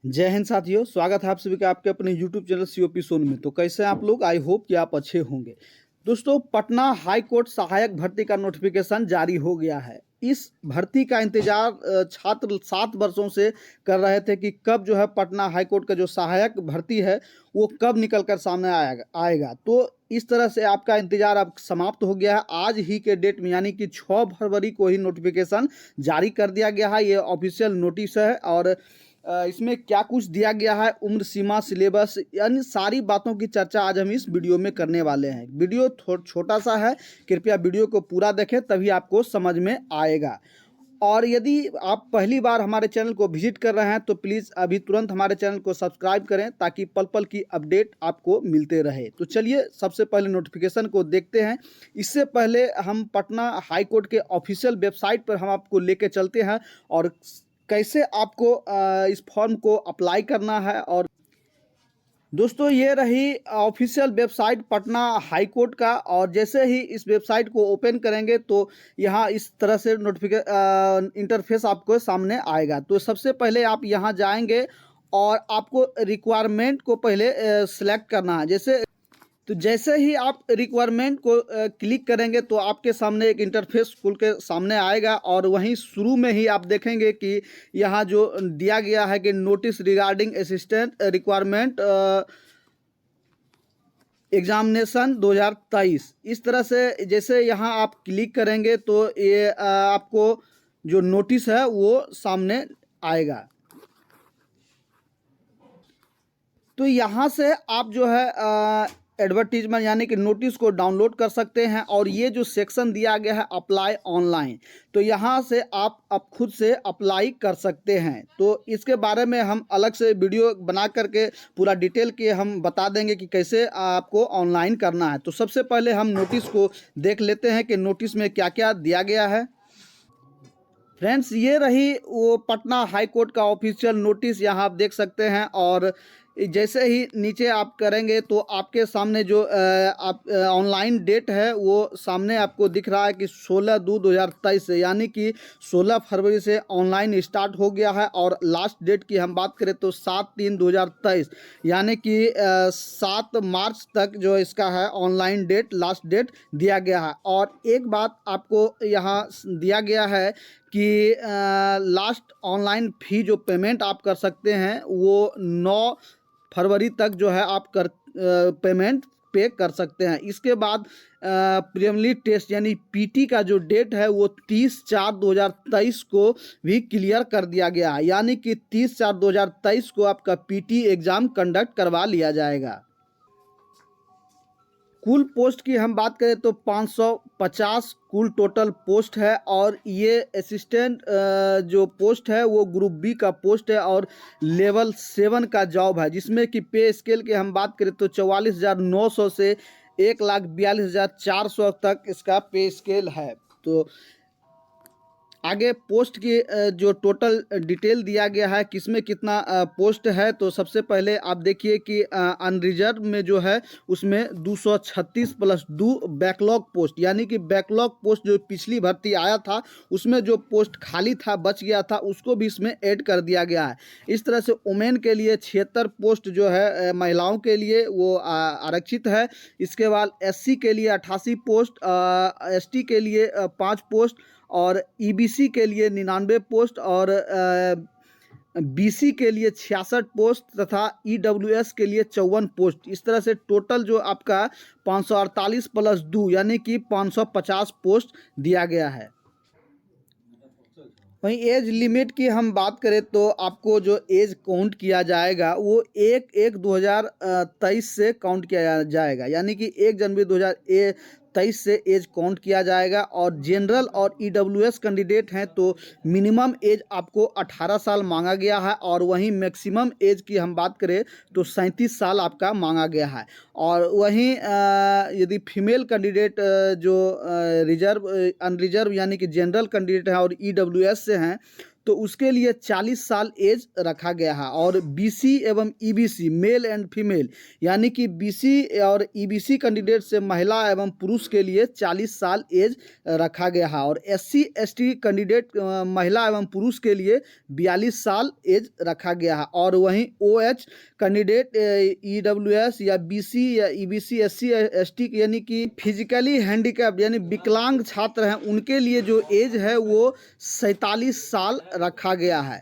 जय हिंद साथियों, स्वागत है आप सभी का आपके अपने यूट्यूब चैनल सीओपी सोन में। तो कैसे हैं आप लोग? आई होप कि आप अच्छे होंगे। दोस्तों, पटना हाई कोर्ट सहायक भर्ती का नोटिफिकेशन जारी हो गया है। इस भर्ती का इंतजार छात्र 7 वर्षों से कर रहे थे कि कब जो है पटना हाई कोर्ट का जो सहायक भर्ती है वो कब निकल कर सामने आएगा। तो इस तरह से आपका इंतजार अब समाप्त हो गया है। आज ही के डेट में यानी कि 6 फरवरी को ही नोटिफिकेशन जारी कर दिया गया है। ये ऑफिशियल नोटिस है और इसमें क्या कुछ दिया गया है, उम्र सीमा, सिलेबस, यानी सारी बातों की चर्चा आज हम इस वीडियो में करने वाले हैं। वीडियो छोटा सा है, कृपया वीडियो को पूरा देखें तभी आपको समझ में आएगा। और यदि आप पहली बार हमारे चैनल को विजिट कर रहे हैं तो प्लीज़ अभी तुरंत हमारे चैनल को सब्सक्राइब करें ताकि पल पल की अपडेट आपको मिलते रहे। तो चलिए सबसे पहले नोटिफिकेशन को देखते हैं। इससे पहले हम पटना हाई कोर्ट के ऑफिशियल वेबसाइट पर हम आपको लेके चलते हैं और कैसे आपको इस फॉर्म को अप्लाई करना है। और दोस्तों, ये रही official website Patna high court का। और जैसे ही इस वेबसाइट को ओपन करेंगे तो यहाँ इस तरह से इंटरफेस आपको सामने आएगा। तो सबसे पहले आप यहाँ जाएंगे और आपको रिक्वायरमेंट को पहले सिलेक्ट करना है। जैसे ही आप रिक्वायरमेंट को क्लिक करेंगे तो आपके सामने एक इंटरफेस खुल के सामने आएगा और वहीं शुरू में ही आप देखेंगे कि यहाँ जो दिया गया है कि notice regarding assistant requirement examination 2023। इस तरह से जैसे यहाँ आप क्लिक करेंगे तो ये आपको जो नोटिस है वो सामने आएगा। तो यहाँ से आप जो है एडवर्टीजमेंट यानी कि नोटिस को डाउनलोड कर सकते हैं। और ये जो सेक्शन दिया गया है अप्लाई ऑनलाइन, तो यहाँ से आप अब खुद से अप्लाई कर सकते हैं। तो इसके बारे में हम अलग से वीडियो बना करके पूरा डिटेल के हम बता देंगे कि कैसे आपको ऑनलाइन करना है। तो सबसे पहले हम नोटिस को देख लेते हैं कि नोटिस में क्या क्या दिया गया है। फ्रेंड्स, ये रही वो पटना हाई कोर्ट का ऑफिशियल नोटिस, यहाँ आप देख सकते हैं। और जैसे ही नीचे आप करेंगे तो आपके सामने जो आप ऑनलाइन डेट है वो सामने आपको दिख रहा है कि 16/2/2023 से, यानी कि 16 फरवरी से ऑनलाइन स्टार्ट हो गया है। और लास्ट डेट की हम बात करें तो 7/3/2023, यानी कि 7 मार्च तक जो इसका है ऑनलाइन डेट, लास्ट डेट दिया गया है। और एक बात आपको यहाँ दिया गया है कि लास्ट ऑनलाइन फ़ी जो पेमेंट आप कर सकते हैं वो 9 फरवरी तक जो है आप पेमेंट पे कर सकते हैं। इसके बाद प्रीलिमिनरी टेस्ट यानी पीटी का जो डेट है वो 30/4/2023 को भी क्लियर कर दिया गया है, यानी कि 30/4/2023 को आपका पीटी एग्ज़ाम कंडक्ट करवा लिया जाएगा। कुल पोस्ट की हम बात करें तो 550 कुल टोटल पोस्ट है। और ये असिस्टेंट जो पोस्ट है वो ग्रुप बी का पोस्ट है और लेवल 7 का जॉब है, जिसमें कि पे स्केल की हम बात करें तो 44,900 से 1,42,400 तक इसका पे स्केल है। तो आगे पोस्ट की जो टोटल डिटेल दिया गया है किसमें कितना पोस्ट है। तो सबसे पहले आप देखिए कि अनरिजर्व में जो है उसमें 236+2 बैकलॉग पोस्ट, यानी कि बैकलॉग पोस्ट जो पिछली भर्ती आया था उसमें जो पोस्ट खाली था, बच गया था, उसको भी इसमें ऐड कर दिया गया है। इस तरह से वुमेन के लिए 76 पोस्ट जो है महिलाओं के लिए वो आरक्षित है। इसके बाद एससी के लिए 88 पोस्ट, एसटी के लिए 5 पोस्ट, और ईबीसी के लिए 99 पोस्ट, और बीसी के लिए 66 पोस्ट तथा ईडब्ल्यूएस के लिए 54 पोस्ट। इस तरह से टोटल जो आपका 548+2 यानी कि 550 पोस्ट दिया गया है। वहीं एज लिमिट की हम बात करें तो आपको जो एज काउंट किया जाएगा वो 1/1/2023 से काउंट किया जाएगा, यानी कि 1 जनवरी 2023 से एज काउंट किया जाएगा। और जनरल और ईडब्ल्यूएस कैंडिडेट हैं तो मिनिमम एज आपको 18 साल मांगा गया है। और वहीं मैक्सिमम एज की हम बात करें तो 37 साल आपका मांगा गया है। और वहीं यदि फीमेल कैंडिडेट जो रिजर्व अनरिजर्व यानी कि जनरल कैंडिडेट हैं और ईडब्ल्यूएस से हैं तो उसके लिए 40 साल एज रखा गया है। और बीसी एवं ईबीसी मेल एंड फीमेल यानी कि बीसी और ईबीसी कैंडिडेट से महिला एवं पुरुष के लिए 40 साल एज रखा गया है। और एससी एसटी कैंडिडेट महिला एवं पुरुष के लिए 42 साल एज रखा गया है। और वहीं ओएच कैंडिडेट ईडब्ल्यूएस या बीसी या ईबीसी एससी एसटी यानी कि फिजिकली हैंडीकैप्ड यानी विकलांग छात्र हैं, उनके लिए जो एज है वो 47 साल रखा गया है।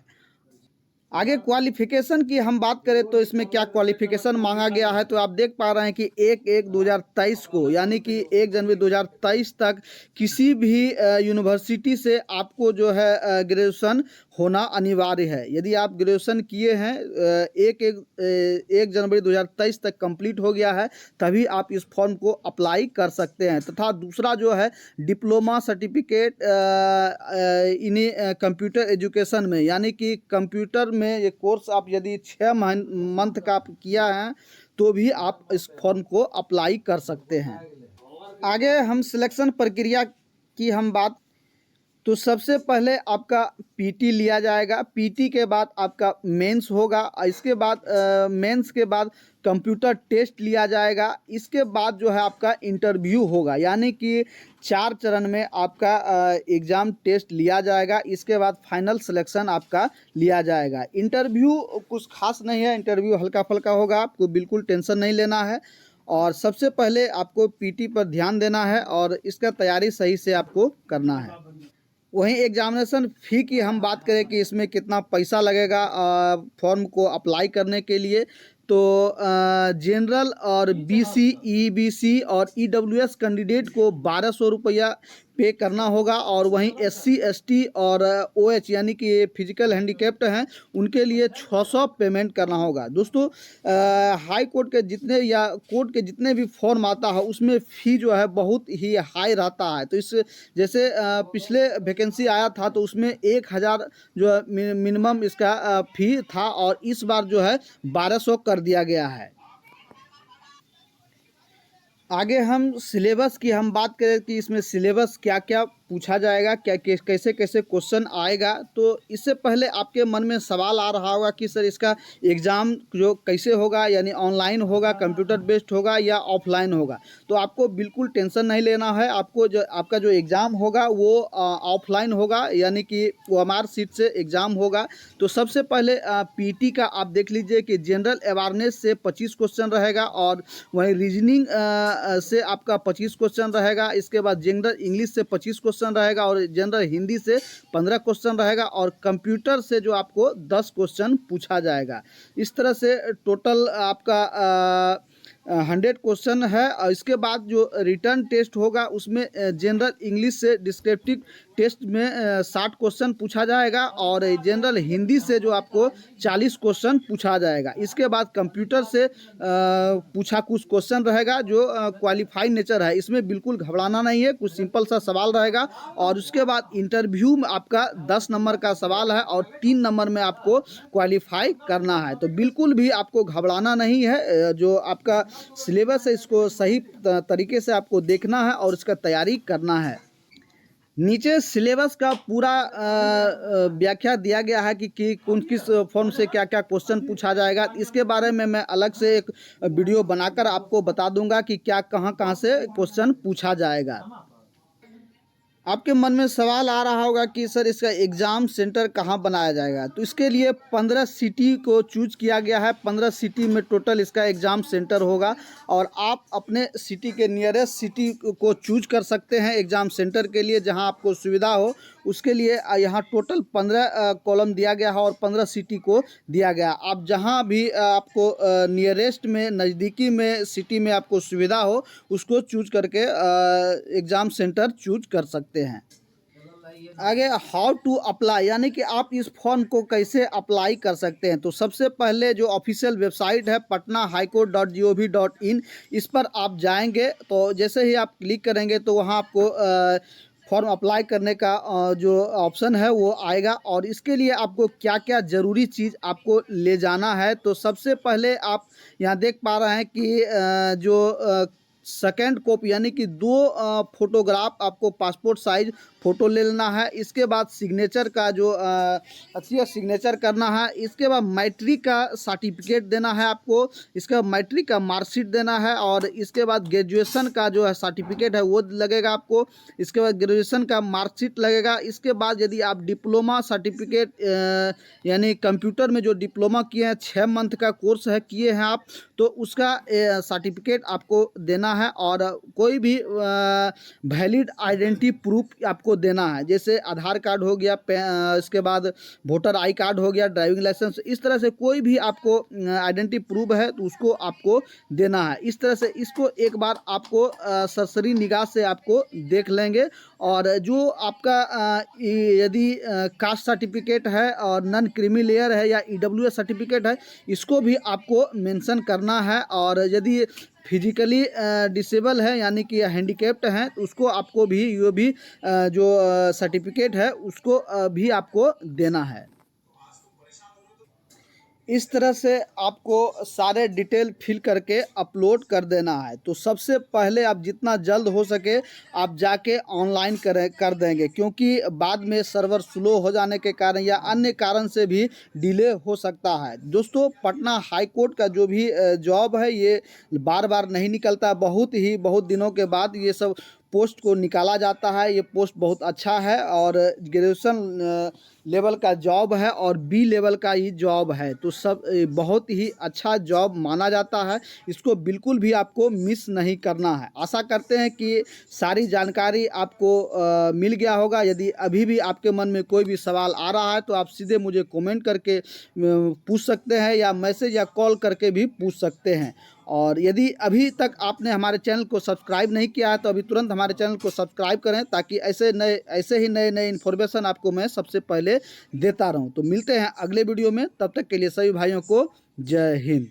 आगे क्वालिफिकेशन की हम बात करें तो इसमें क्या क्वालिफिकेशन मांगा गया है, तो आप देख पा रहे हैं कि 1/1/2023 को यानी कि 1 जनवरी 2023 तक किसी भी यूनिवर्सिटी से आपको जो है ग्रेजुएशन होना अनिवार्य है। यदि आप ग्रेजुएशन किए हैं 1 जनवरी 2023 तक कंप्लीट हो गया है, तभी आप इस फॉर्म को अप्लाई कर सकते हैं। तथा दूसरा जो है diploma certificate in computer education में यानी कि कंप्यूटर में ये कोर्स आप यदि 6 मंथ का आप किया है तो भी आप इस फॉर्म को अप्लाई कर सकते हैं। आगे हम सिलेक्शन प्रक्रिया की हम बात, तो सबसे पहले आपका पीटी लिया जाएगा। पीटी के बाद आपका मेंस होगा। इसके बाद मेंस के बाद कंप्यूटर टेस्ट लिया जाएगा। इसके बाद जो है आपका इंटरव्यू होगा यानी कि 4 चरण में आपका एग्ज़ाम टेस्ट लिया जाएगा। इसके बाद फाइनल सिलेक्शन आपका लिया जाएगा। इंटरव्यू कुछ खास नहीं है, इंटरव्यू हल्का फुल्का होगा, आपको बिल्कुल टेंशन नहीं लेना है। और सबसे पहले आपको पीटी पर ध्यान देना है और इसका तैयारी सही से आपको करना है। वहीं एग्जामिनेशन फ़ी की हम बात करें कि इसमें कितना पैसा लगेगा फॉर्म को अप्लाई करने के लिए, तो जनरल और बीसी ईबीसी और ईडब्ल्यूएस कैंडिडेट को 1200 रुपया पे करना होगा। और वहीं एससी एसटी और ओएच यानी कि फिजिकल हैंडीकैप्ड हैं, उनके लिए 600 पेमेंट करना होगा। दोस्तों हाई कोर्ट के जितने या कोर्ट के जितने भी फॉर्म आता है उसमें फ़ी जो है बहुत ही हाई रहता है। तो इस जैसे पिछले वैकेंसी आया था तो उसमें 1000 जो है मिनिमम इसका फ़ी था और इस बार जो है 1200 कर दिया गया है। आगे हम सिलेबस की हम बात करें कि इसमें सिलेबस क्या क्या पूछा जाएगा, क्या कैसे कैसे क्वेश्चन आएगा। तो इससे पहले आपके मन में सवाल आ रहा होगा कि सर इसका एग्ज़ाम जो कैसे होगा, यानी ऑनलाइन होगा, कंप्यूटर बेस्ड होगा या ऑफलाइन होगा। तो आपको बिल्कुल टेंशन नहीं लेना है। आपको जो आपका जो एग्ज़ाम होगा वो ऑफलाइन होगा यानी कि OMR सीट से एग्ज़ाम होगा। तो सबसे पहले पीटी का आप देख लीजिए कि जनरल अवेयरनेस से 25 क्वेश्चन रहेगा और वहीं रीजनिंग से आपका 25 क्वेश्चन रहेगा। इसके बाद जनरल इंग्लिश से 25 क्वेश्चन रहेगा और जनरल हिंदी से 15 क्वेश्चन रहेगा और कंप्यूटर से जो आपको 10 क्वेश्चन पूछा जाएगा। इस तरह से टोटल आपका 100 क्वेश्चन है। और इसके बाद जो रिटर्न टेस्ट होगा उसमें जनरल इंग्लिश से डिस्क्रिप्टिव टेस्ट में 60 क्वेश्चन पूछा जाएगा और जनरल हिंदी से जो आपको 40 क्वेश्चन पूछा जाएगा। इसके बाद कंप्यूटर से पूछा कुछ क्वेश्चन रहेगा जो क्वालिफाइड नेचर है, इसमें बिल्कुल घबराना नहीं है, कुछ सिंपल सा सवाल रहेगा। और उसके बाद इंटरव्यू में आपका 10 नंबर का सवाल है और 3 नंबर में आपको क्वालिफाई करना है। तो बिल्कुल भी आपको घबराना नहीं है। जो आपका सिलेबस है इसको सही तरीके से आपको देखना है और इसका तैयारी करना है। नीचे सिलेबस का पूरा व्याख्या दिया गया है कि कौन किस फॉर्म से क्या क्या क्वेश्चन पूछा जाएगा। इसके बारे में मैं अलग से एक वीडियो बनाकर आपको बता दूंगा कि क्या कहाँ कहाँ से क्वेश्चन पूछा जाएगा। आपके मन में सवाल आ रहा होगा कि सर इसका एग्ज़ाम सेंटर कहाँ बनाया जाएगा। तो इसके लिए 15 सिटी को चूज किया गया है। 15 सिटी में टोटल इसका एग्ज़ाम सेंटर होगा और आप अपने सिटी के नियरेस्ट सिटी को चूज कर सकते हैं एग्ज़ाम सेंटर के लिए, जहां आपको सुविधा हो। उसके लिए यहाँ टोटल 15 कॉलम दिया गया है और 15 सिटी को दिया गया। आप जहाँ भी आपको नियरेस्ट में नज़दीकी में सिटी में आपको सुविधा हो उसको चूज करके एग्ज़ाम सेंटर चूज कर सकते हैं। आगे हाउ टू अप्लाई यानी कि आप इस फॉर्म को कैसे अप्लाई कर सकते हैं। तो सबसे पहले जो ऑफिशियल वेबसाइट है patnahighcourt.gov.in, इस पर आप जाएंगे तो जैसे ही आप क्लिक करेंगे तो वहां आपको फॉर्म अप्लाई करने का जो ऑप्शन है वो आएगा। और इसके लिए आपको क्या क्या ज़रूरी चीज़ आपको ले जाना है। तो सबसे पहले आप यहाँ देख पा रहे हैं कि जो सेकेंड कॉपी यानी कि 2 फोटोग्राफ आपको पासपोर्ट साइज फ़ोटो ले लेना है। इसके बाद सिग्नेचर का जो अच्छी सिग्नेचर करना है। इसके बाद मैट्रिक का सर्टिफिकेट देना है आपको। इसके बाद मैट्रिक का मार्कशीट देना है और इसके बाद ग्रेजुएशन का जो है सर्टिफिकेट है वो लगेगा आपको। इसके बाद ग्रेजुएशन का मार्कशीट लगेगा। इसके बाद यदि आप डिप्लोमा सर्टिफिकेट यानी कंप्यूटर में जो डिप्लोमा किए हैं 6 मंथ का कोर्स है किए हैं आप, तो उसका सर्टिफिकेट आपको देना है। और कोई भी वैलिड आइडेंटिटी प्रूफ आपको देना है, जैसे आधार कार्ड हो गया, इसके बाद वोटर आई कार्ड हो गया, ड्राइविंग लाइसेंस, इस तरह से कोई भी आपको आइडेंटिटी प्रूफ है तो उसको आपको देना है। इस तरह से इसको एक बार आपको सरसरी निगाह से आपको देख लेंगे। और जो आपका यदि कास्ट सर्टिफिकेट है और नॉन क्रीमी लेयर है या ईडब्ल्यूएस सर्टिफिकेट है, इसको भी आपको मेंशन करना है। और यदि फिजिकली डिसेबल है यानी कि हैंडीकैप्ड हैं तो उसको आपको भी ये भी जो सर्टिफिकेट है उसको भी आपको देना है। इस तरह से आपको सारे डिटेल फिल करके अपलोड कर देना है। तो सबसे पहले आप जितना जल्द हो सके आप जाके ऑनलाइन कर देंगे, क्योंकि बाद में सर्वर स्लो हो जाने के कारण या अन्य कारण से भी डिले हो सकता है। दोस्तों, पटना हाई कोर्ट का जो भी जॉब है ये बार बार नहीं निकलता, बहुत दिनों के बाद ये सब पोस्ट को निकाला जाता है। ये पोस्ट बहुत अच्छा है और ग्रेजुएशन लेवल का जॉब है और बी लेवल का ही जॉब है, तो सब बहुत ही अच्छा जॉब माना जाता है। इसको बिल्कुल भी आपको मिस नहीं करना है। आशा करते हैं कि सारी जानकारी आपको मिल गया होगा। यदि अभी भी आपके मन में कोई भी सवाल आ रहा है तो आप सीधे मुझे कमेंट करके पूछ सकते हैं या मैसेज या कॉल करके भी पूछ सकते हैं। और यदि अभी तक आपने हमारे चैनल को सब्सक्राइब नहीं किया है तो अभी तुरंत हमारे चैनल को सब्सक्राइब करें, ताकि ऐसे ही नए इन्फॉर्मेशन आपको मैं सबसे पहले देता रहूं। तो मिलते हैं अगले वीडियो में, तब तक के लिए सभी भाइयों को जय हिंद।